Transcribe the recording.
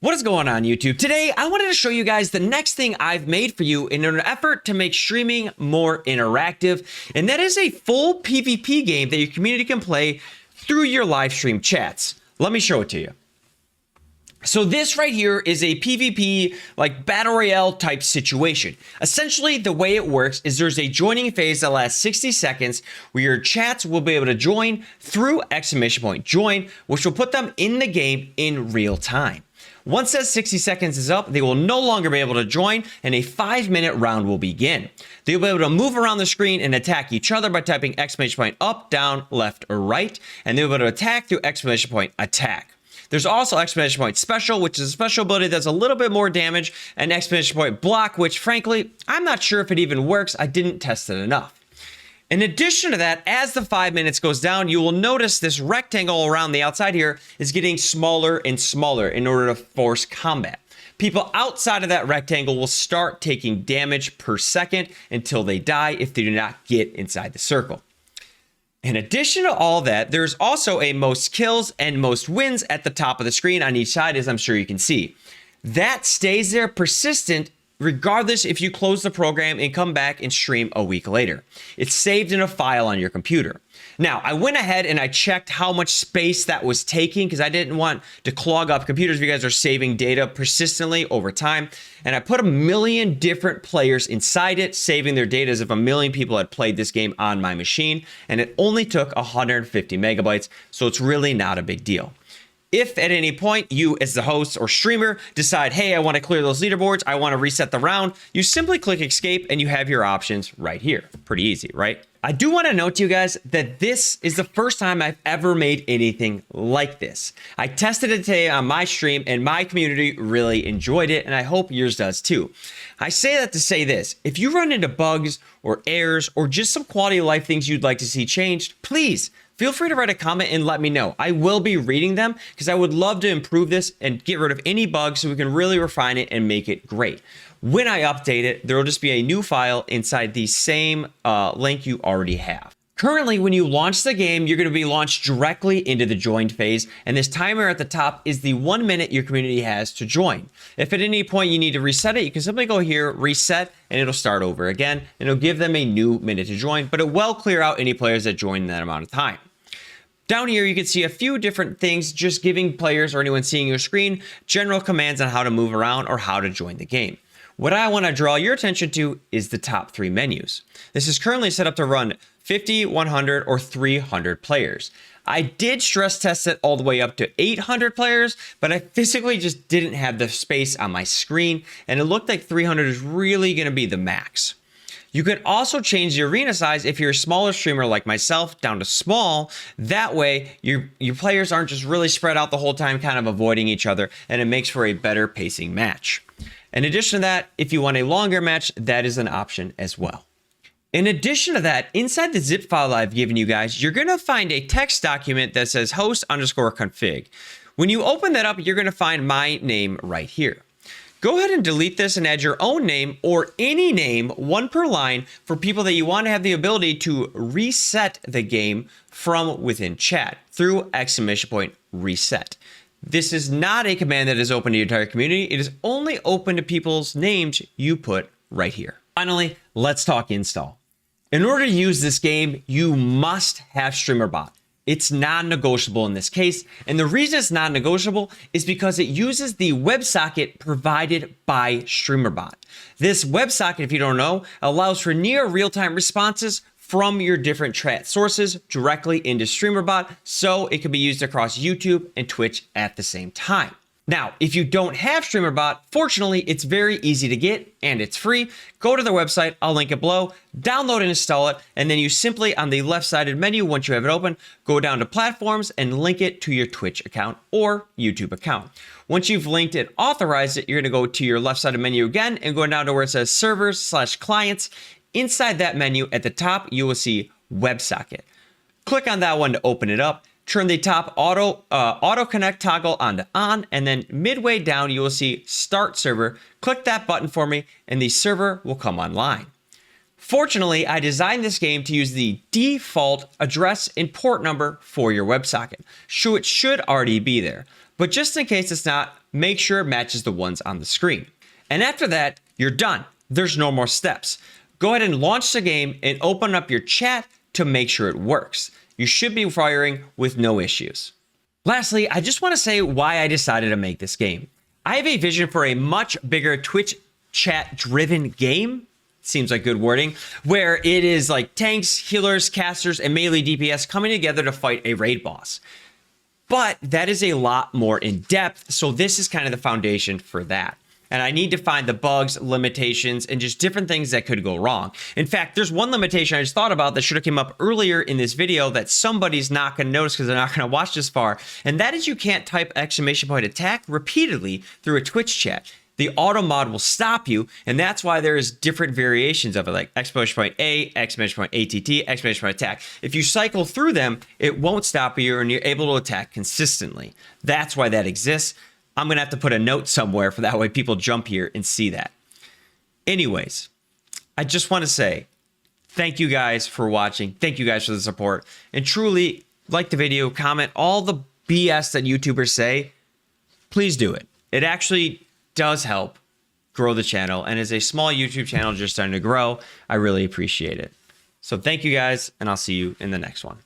What is going on, YouTube? Today, I wanted to show you guys the next thing I've made for you in an effort to make streaming more interactive, and that is a full PvP game that your community can play through your live stream chats. Let me show it to you. So this right here is a PvP, like battle royale type situation. Essentially, the way it works is there's a joining phase that lasts 60 seconds where your chats will be able to join through !join, which will put them in the game in real time. Once that 60 seconds is up, they will no longer be able to join, and a 5-minute round will begin. They'll be able to move around the screen and attack each other by typing !up, down, left, or right, and they'll be able to attack through !attack. There's also !special, which is a special ability that's a little bit more damage, and !block, which frankly, I'm not sure if it even works. I didn't test it enough. In addition to that, as the 5 minutes goes down, you will notice this rectangle around the outside here is getting smaller and smaller in order to force combat. People outside of that rectangle will start taking damage per second until they die if they do not get inside the circle. In addition to all that, there's also a most kills and most wins at the top of the screen on each side, as I'm sure you can see. That stays there persistent regardless if you close the program and come back and stream a week later. It's saved in a file on your computer. Now, I went ahead and I checked how much space that was taking because I didn't want to clog up computers if you guys are saving data persistently over time. And I put 1 million different players inside it, saving their data as if 1 million people had played this game on my machine. And it only took 150 megabytes, so it's really not a big deal. If at any point you as the host or streamer decide, hey, I want to clear those leaderboards, I want to reset the round, you simply click escape and you have your options right here. Pretty easy, right? I do want to note to you guys that this is the first time I've ever made anything like this. I tested it today on my stream and my community really enjoyed it, and I hope yours does too. I say that to say this: if you run into bugs or errors or just some quality of life things you'd like to see changed, please feel free to write a comment and let me know. I will be reading them because I would love to improve this and get rid of any bugs so we can really refine it and make it great. When I update it, there will just be a new file inside the same link you already have. Currently, when you launch the game, you're going to be launched directly into the joined phase, and this timer at the top is the 1 minute your community has to join. If at any point you need to reset it, you can simply go here, reset, and it'll start over again, and it'll give them a new minute to join, but it will clear out any players that join in that amount of time. Down here, you can see a few different things, just giving players or anyone seeing your screen general commands on how to move around or how to join the game. What I want to draw your attention to is the top 3 menus. This is currently set up to run 50, 100, or 300 players. I did stress test it all the way up to 800 players, but I physically just didn't have the space on my screen, and it looked like 300 is really going to be the max. You could also change the arena size if you're a smaller streamer like myself down to small. That way, your players aren't just really spread out the whole time, kind of avoiding each other, and it makes for a better pacing match. In addition to that, if you want a longer match, that is an option as well. In addition to that, inside the zip file I've given you guys, you're going to find a text document that says host_config. When you open that up, you're going to find my name right here. Go ahead and delete this and add your own name or any name, 1 per line, for people that you want to have the ability to reset the game from within chat through !reset. This is not a command that is open to your entire community. It is only open to people's names you put right here. Finally, let's talk install. In order to use this game, you must have Streamerbot. It's non-negotiable in this case, and the reason it's non-negotiable is because it uses the WebSocket provided by Streamerbot. This WebSocket, if you don't know, allows for near real-time responses from your different chat sources directly into Streamerbot, so it can be used across YouTube and Twitch at the same time. Now, if you don't have Streamerbot, fortunately, it's very easy to get and it's free. Go to their website, I'll link it below, download and install it, and then you simply, on the left-sided menu, once you have it open, go down to platforms and link it to your Twitch account or YouTube account. Once you've linked and authorized it, you're gonna go to your left-sided menu again and go down to where it says servers/clients. Inside that menu at the top, you will see WebSocket. Click on that one to open it up. Turn the top auto connect toggle on, and then midway down you will see start server. Click that button for me and the server will come online. Fortunately, I designed this game to use the default address and port number for your WebSocket. So it should already be there. But just in case it's not, make sure it matches the ones on the screen. And after that, you're done. There's no more steps. Go ahead and launch the game and open up your chat to make sure it works. You should be firing with no issues. Lastly, I just want to say why I decided to make this game. I have a vision for a much bigger Twitch chat driven game. Seems like good wording, where it is like tanks, healers, casters, and melee DPS coming together to fight a raid boss. But that is a lot more in depth, so this is kind of the foundation for that. And I need to find the bugs, limitations, and just different things that could go wrong. In fact, there's one limitation I just thought about that should have come up earlier in this video that somebody's not going to notice because they're not going to watch this far. And that is you can't type !attack repeatedly through a Twitch chat. The auto mod will stop you, and that's why there's different variations of it, like !A, !ATT, !attack. If you cycle through them, it won't stop you, and you're able to attack consistently. That's why that exists. I'm going to have to put a note somewhere for that way people jump here and see that. Anyways, I just want to say thank you guys for watching. Thank you guys for the support. And truly, like the video, comment all the BS that YouTubers say. Please do it. It actually does help grow the channel. And as a small YouTube channel just starting to grow, I really appreciate it. So thank you guys, and I'll see you in the next one.